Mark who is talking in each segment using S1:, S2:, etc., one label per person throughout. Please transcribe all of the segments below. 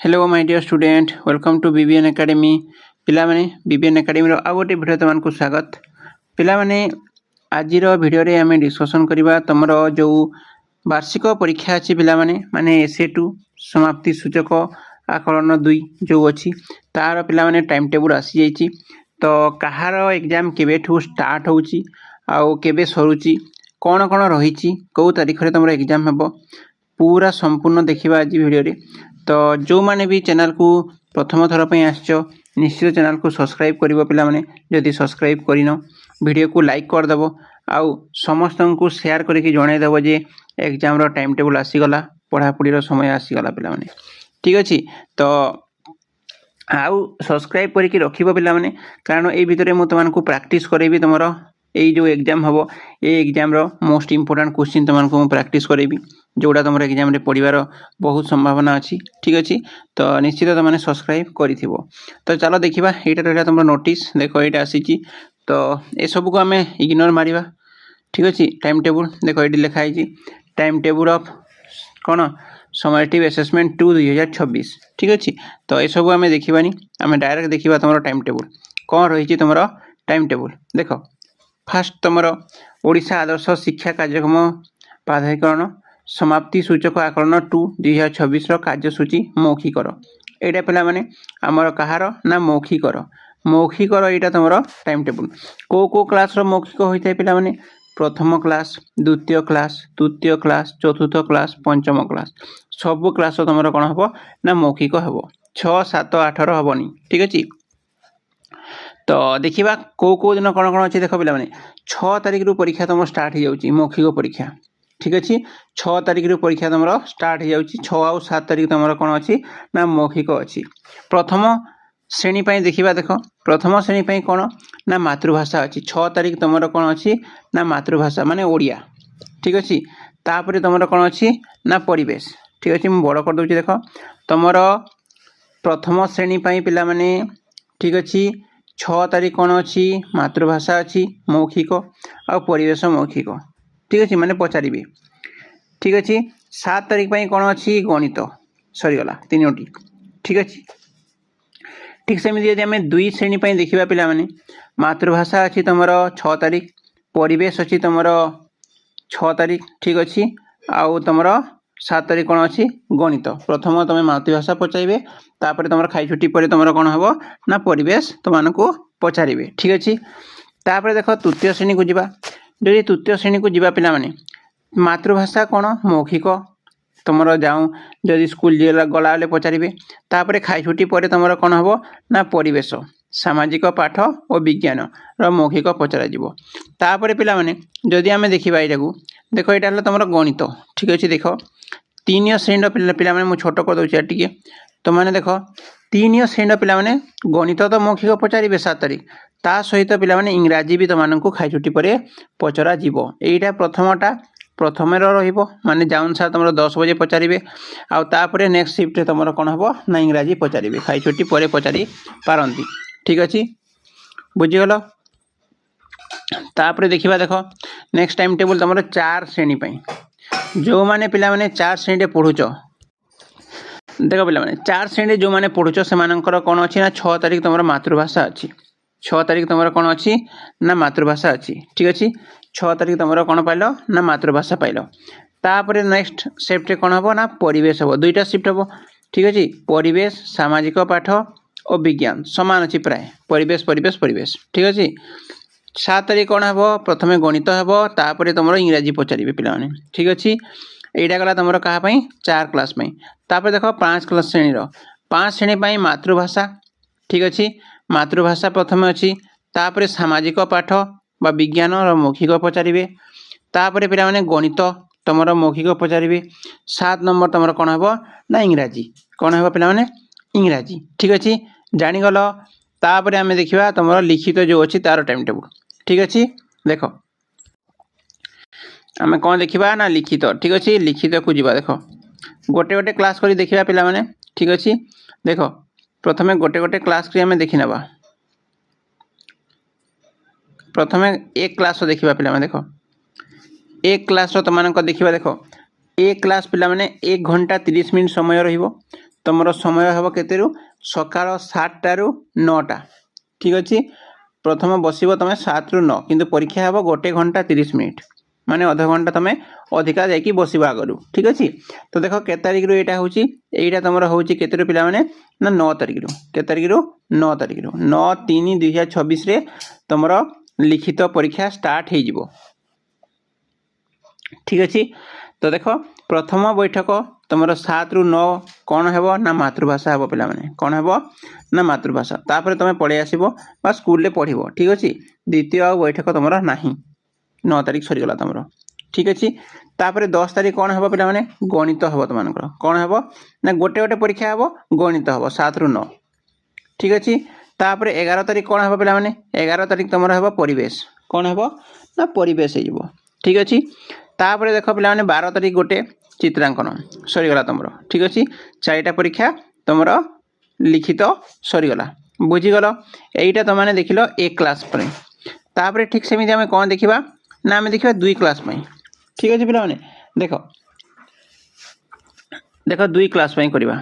S1: Hello my dear student welcome to BBN academy पिलामाने BBN academy रो आ गोटे वीडियो तुमको स्वागत पिलामाने आज वीडियो रे आमे डिस्कशन करबा तमरो जो वार्षिक परीक्षा अछि पिलामाने माने एसए2 समाप्ति सूचक आकलन 2 जो अछि तार पिलामाने टाइम टेबल आसी जाईची तो कहार एग्जाम केबेठू स्टार्ट होउची आ केबे सरुची कोन कोन रहिची को तारिख रे तमरो एग्जाम हेबो पूरा संपूर्ण देखिबा आज वीडियो रे तो जो माने भी चैनल को प्रथम थर पे आसचो निश्चित चैनल को सब्सक्राइब करिवो पिला माने जदि सब्सक्राइब करिनो वीडियो को लाइक कर देबो आउ समस्त को शेयर करके जणाई देबो जे एग्जाम रो टाइम टेबल आसी गला पढ़ा पढ़ी रो समय आसी गला पिला माने ठीक अछि तो आउ सब्सक्राइब करके रखिबो पिला माने कारण ए भितरे मु तमान को प्रैक्टिस करेबी तमरो এই जो एग्जाम हम ये एग्जाम रो मोस्ट इंपोर्टेंट क्वेश्चन तुमको प्रैक्टिस करेबी जोड़ा तुम एग्जाम रे पढ़िबार बहुत संभावना अच्छी ठीक अच्छे तो निश्चित तुमने सब्सक्राइब करिथिबो तो चलो देखिबा एटा रहला तुम नोटिस देखो एटा आसीची तो ए सब को हमें इग्नोर मारिबा ठीक अच्छे टाइम टेबल देखो ये लिखा है टाइम टेबल ऑफ कौन समरेटिव असेसमेंट 2 2026 ठीक अच्छे तो ये सब आम देखानी आम डायरेक्ट देखा तुम टाइम टेबल कौन रही तुम टाइम टेबल देख फास्ट तुम ओडिशा आदर्श शिक्षा कार्यक्रम प्राधिकरण समाप्ति सूचक आकलन 2 2026 कार्यसूची मौखिकर एटा पिला माने आमर कहार ना मौखिकर एटा तुम टाइम टेबल को क्लास रो मौखिक होइथाय पिला माने प्रथम क्लास द्वितीय क्लास तृतीय क्लास चतुर्थ क्लास पंचम क्लास सब क्लास तुम कौन हम ना मौखिक हम 6 7 8 रबनी ठीक अच्छे तो देखा को दिन कौन कौन अच्छे देख पे 6 तारिख रु परीक्षा तुम स्टार्ट हो जाऊँगी मौखिक परीक्षा ठीक अच्छे 6 तारिख रु परीक्षा तुम स्टार्ट हो जाऊँगी 6 आउ 7 तारिख तुम कौन अच्छी ना मौखिक अच्छी प्रथम श्रेणी देखा देख प्रथम श्रेणी कौन ना मातृभाषा अच्छी 6 तारिख तुम कौन अच्छी ना मातृभाषा माने ओडिया ठीक अच्छे तापर तुम कौन अच्छी ना परिवेश ठीक अच्छे मुझे बड़ कर दूसरी देख तुम प्रथम श्रेणी पिला माने ठीक अच्छे 6 तारिख कौन अच्छी मातृभाषा अच्छी मौखिक आ परिवेश मौखिक ठीक अच्छे माने पचारे ठीक अच्छे 7 तारिख कौन अच्छी गणित सरीगला 3टी ठीक अच्छे ठीक सेमती यदि आम 2 श्रेणी देखा पिला माने मातृभाषा अच्छी तुम 6 तारिख परिवेश अच्छी तुम 6 तारिख ठीक अच्छे आउ तुम 7 तारिख कौन अच्छी गणित प्रथम तुम मातृभाषा पचारे तापर तुम खाई छुट्टी पर तुम कौन हम ना परिवेश तुमको पचारे ठीक अच्छे तापर देख तृतीय श्रेणी को जीवा जदि तृतीय श्रेणी को जीवा पिला माने मातृभाषा कौन मौखिक तुम जाऊँ जदि स्कूल गला पचारे तापर खाई छुट्टी पर तुम कौन हम ना परिवेश सामाजिक पाठ और विज्ञान मौखिक पचरा तापर पिला माने जदि आम देखा यहाँ देख यहाँ तुम गणित ठीक अच्छे देख 3 श्रेणी पिला माने मु छोट कर दूसरी टी तुमने देख 3 श्रेणी पिला माने गणित तो मौखिक पचारे 7 तारिख ता सहित पिला माने इंग्राजी भी तुमको खाई छुट्टी पर पचरा यहीटा प्रथमटा प्रथम माने जाऊन सार तुम 10 बजे पचारे आउे नेक्स्ट शिफ्ट तुम कौन हम ना इंग्राजी पचारे खाई छुट्टी पर पचारि पारती ठीक अच्छे बुझीगल तापर देखा देख नेक्स्ट टाइम टेबल तुम 4 श्रेणी जो मैंने पिला माने 4 श्रेणी पढ़ुच देख पे 4 श्रेणी जो मैंने पढ़ुच से कौन अच्छी ना 6 तारिख तुम मातृभाषा अच्छी 6 तारिख तुम कौन अच्छी ना मातृभाषा अच्छी ठीक अच्छे 6 तारिख तुम कौन पाइल ना मातृभाषा पाइल तापर नेक्स्ट शिफ्ट कौन हम ना परिवेश हम 2टा शिफ्ट हम ठीक अच्छे परिवेश सामाजिक पाठ और विज्ञान सामान अच्छी प्राय परिवेश परिवेश परिवेश ठीक अच्छे 7 तारिख कौन हम प्रथम गणित हम तापर तुम इंग्राजी पचारे पे ठीक अच्छे यहाँ गला तुम क्या 4 क्लास तापर देख 5 क्लास श्रेणी 5 श्रेणी मातृभाषा ठीक अच्छे मातृभाषा प्रथम अच्छी तापर सामाजिक पाठ बा विज्ञान मौखिक पचारे तापर पिला माने गणित तुम मौखिक पचारे 7 नंबर तुम कौन हम ना इंग्राजी कौन हम पिला माने इंग्राजी ठीक अच्छे जानीगल तापर आम देखा तुम लिखित जो अच्छी तार टाइम टेबल ठीक अच्छे देख आम कौन देखा ना लिखित ठीक अच्छे लिखित को जीवा देख गोटे गोटे क्लास कर देखा पिला माने ठीक अच्छे देख प्रथमे गोटे गोटे क्लास आम देखी ना प्रथम एक क्लास देखा पिला माने देख एक क्लास तुम देखा देख एक क्लास पिला माने 1 घंटा 30 मिनट समय रहिबो तुमर समय हम केते सकाळ 7टा रु 9टा ठीक अच्छे प्रथम बस तुम 7 रु 9 किंतु परीक्षा हम 1 घंटा 30 मिनिट माने अध घंटा तुम अधिका जाकि बस आगु ठीक अच्छे। तो देख के तारिख रु यहाँ हूँ यहीटा तुम हूँ केते पिला माने ना 9 तारिख रु के तारिख रु 9 तारिख रु 9/3/2026 रे तुम लिखित परीक्षा स्टार्ट हो ठीक अच्छे। तो देख प्रथम बैठक तुम 7 रु 9 कौन है ना मातृभाषा हम पिला माने कौन है ना मातृभाषा तापर तुम पलि आसब बा स्कूल पढ़व ठीक अच्छे। द्वितीय बैठक तुम ना 9 तारिख सरीगला तुम ठीक अच्छे। तापर 10 तारिख कौन है पिला माने गणित हम तुम कौन है ना गोटे गोटे परीक्षा हम गणित हम 7 रु 9 ठीक अच्छे। तापर 11 तारिख कौन है पिला माने 11 तारिख तुम है परिवेश कौन है ना परिवेश हो ठीक अच्छे। तापर देख पिला माने 12 तारिख गोटे चित्रांकन सरीगला तुम ठीक अच्छे। 4टा परीक्षा तुम लिखित सरीगला बुझीगल यहीटा तुम मैंने देख लो 1 क्लास पर। तापर ठीक सेमती आम कौन देखा ना आम देखा 2 क्लास ठीक अच्छे पिला माने देख देख 2 क्लास करवा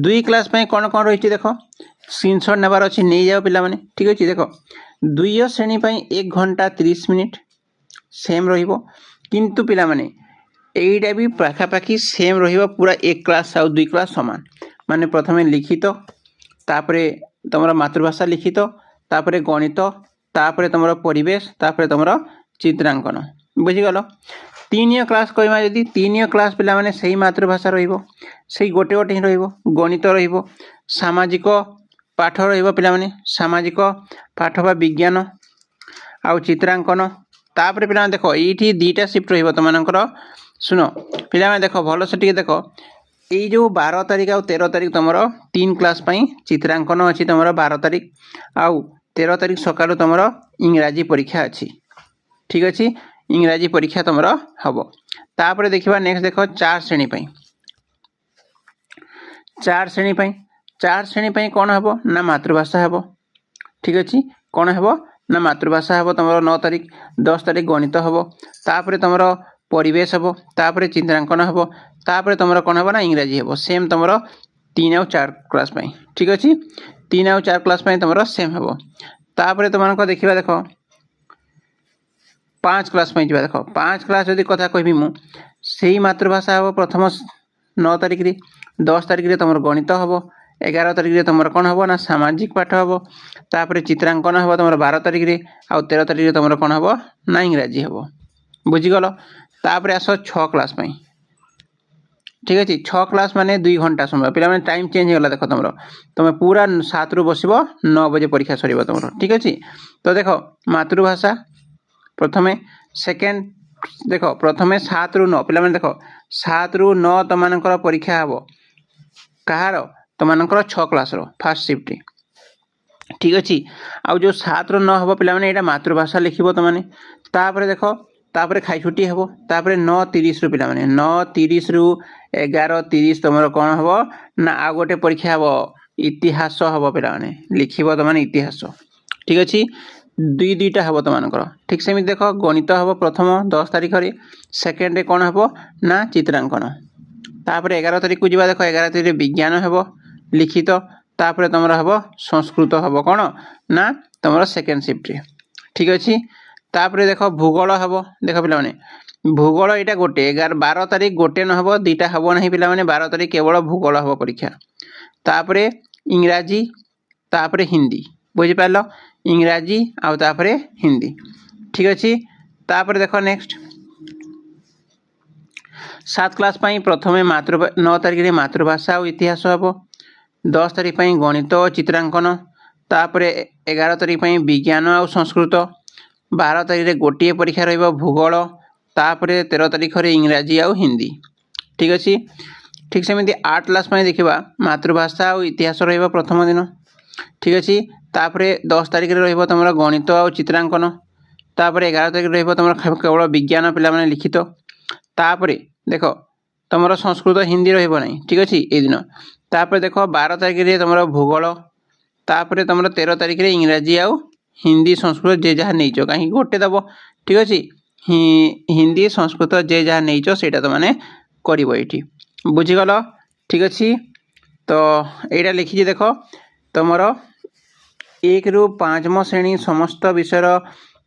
S1: 2 क्लास कौन कौन रही देख स्क्रीनशॉट नेबार अच्छे नहीं जाओ पिला माने ठीक अच्छे। देख 2 श्रेणी 1 घंटा 30 मिनिट सेम रहिबो किंतु पिला माने एईटा भी पाखापाखी सेम रहिबो पूरा 1 क्लास आउ 2 क्लास समान माने प्रथमे लिखित तापरे तुम मातृभाषा लिखित तापरे गणित तापरे तुम परिवेश तापरे तुम चित्रांकन बुझीगल। 3 क्लास कहमा यदि 3 क्लास पिला माने सही मातृभाषा रहिबो सही गोटे गोटे ही रहिबो गणित रहिबो सामाजिक पाठ रहिबो पिला माने सामाजिक पाठ बा विज्ञान आउ चित्रांकन तापर पिला देख ये 2टा शिफ्ट रहिबो तुमनकर सुनो पिला माने देख भल से टिके देख ये जो 12 तारिख आउ 13 तारिख तुम 3 क्लास चित्रांकन अच्छी तुम 12 तारिख आउ 13 तारिख सकाळु तुम इंग्राजी परीक्षा अच्छी ठीक अच्छे। इंग्राजी परीक्षा तुम हम तापर देखा नेक्स्ट देख 4 श्रेणी 4 श्रेणी कौन हम ना मातृभाषा हम ठीक अच्छे कौन हम ना मातृभाषा हम तुम 9 तारिख 10 तारिख गणित हम तापर तुम परिवेश हम तापर चित्रांकन हम तापर तुम कौन हम ना इंग्राजी हम सेम तुम 3 आउ 4 क्लास ठीक अच्छे 3 आउ 4 क्लास तुम सेम हम तापर तुम देखा देख 5 क्लास जा देख 5 क्लास जदि कथा कहबी मु से मातृभाषा हम प्रथम 9 तारिख रे 10 तारिख रे तुम गणित हम 11 तारिख रे तुम कौन हम ना सामाजिक पाठ हम तापर चित्रांकन हम तुम 12 तारिख रे आउ 13 तारिख रे तुम कौन हम ना इंग्राजी हम बुझीगल। तापर आस 6 क्लास ठीक अच्छे 6 क्लास माने 2 घंटा समय पिला माने टाइम चेंज होगा देख तुम पूरा 7 रु बस 9 बजे परीक्षा सर तुम ठीक अच्छे। तो देख मातृभाषा प्रथमे सेकेंड देख प्रथमे 7 रु 9 पिला माने देख 7 रु 9 तुमनकर परीक्षा हम कहार तुमनकर 6 क्लास रो फर्स्ट शिफ्ट ठीक अच्छे। आउ जो 7 रु 9 हम पिला माने एटा मातृभाषा लिखिबो तुमने तापर देख तापर खाई छुट्टी हम तापर 9:30 रु पिला माने 9:30 रु 11:30 तुम कौन हम ना आ गोटे परीक्षा हम इतिहास हम पिला माने लिखिबो तुमने इतिहास ठीक अच्छे 2 हम तुमनकर ठीक सेमती देख गणित हम प्रथम 10 तारिख रे सेकेंड रे कौन हम ना चित्रांकन तापर 11 तारिख को जीवा देख 11 तारिख रे विज्ञान हम लिखित तापर तुम हम संस्कृत हम कौन ना तुम सेकेंड शिफ्ट रे ठीक अच्छे। तापर देख भूगोल हम देख पिला माने भूगोल यहाँ गोटे 12 तारिख गोटे न हम 2टा हम ना पिला माने 12 तारिख केवल भूगोल हम परीक्षा तापर इंग्राजी तापर हिंदी बुझीपार इंग्राजी आउ तापर हिंदी ठीक अच्छे। तापर देख नेक्स्ट 7 क्लास प्रथमे 9 तारिख रे मातृभाषा और इतिहास हम 10 तारिख गणित और चित्रांकन तापर 11 तारिख विज्ञान और संस्कृत 12 तारिख रे गोटे परीक्षा रहिबो भूगोल तापर 13 तारिख रे इंग्राजी और हिंदी ठीक अच्छे। ठीक सेमती 8 क्लास देखा मातृभाषा और इतिहास रहिबो प्रथम दिन ठीक अच्छे। तापर 10 तारिख रे रहिबो तुम गणित और चित्रांकन तापर 11 तारिख रे रहिबो तुम केवल विज्ञान पिला माने लिखित तापर देख तुम संस्कृत हिंदी रहिबो नहीं ठीक अच्छे ये दिन तापर देख 12 तारिख रे तुम भूगोल तापर तुम 13 तारिख रे इंग्राजी आउ हिंदी संस्कृत जे जहाँ नहीं कहीं गोटे दब ठीक अच्छे हिंदी संस्कृत जे जहाँ नहीं से तुमने कर बुझीगल ठीक अच्छे। तो यहाँ लिखी देख तुम 1 ରୁ 5ମ श्रेणी समस्त विषय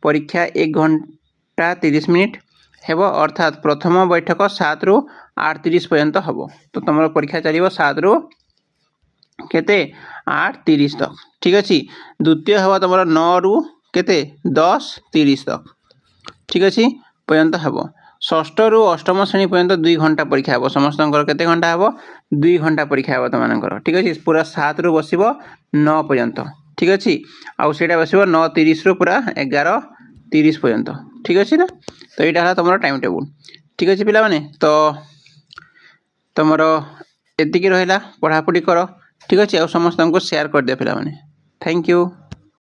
S1: परीक्षा 1 घंटा 30 मिनिट हेब अर्थात प्रथम बैठक 7 ରୁ 8:30 पर्यंत हम। तो तुम परीक्षा चलो 7 ରୁ केते 8:30 तक। ठीक अच्छे। द्वितीय हम तुम 9 ରୁ केते 10:30 तक। ठीक अच्छे पर्यंत हम। षष्ठ ରୁ अष्टम श्रेणी पर्यंत 2 घंटा परीक्षा हम। समस्त केते घंटा हम 2 घंटा परीक्षा हम तुम। ठीक अच्छे। पूरा 7 ରୁ बस 9 पर्यंत। ठीक अच्छे। आउ से बस 9:30 ରୁ पूरा 11:30 पर्यंत। ठीक अच्छे ना। तो यहाँ तुम टाइम टेबुल। ठीक अच्छे पिला तो तुम एतिकी रहा पढ़ापढ़ी कर। ठीक अच्छे। आ समस्त को शेयर कर दिया पिला। Thank you.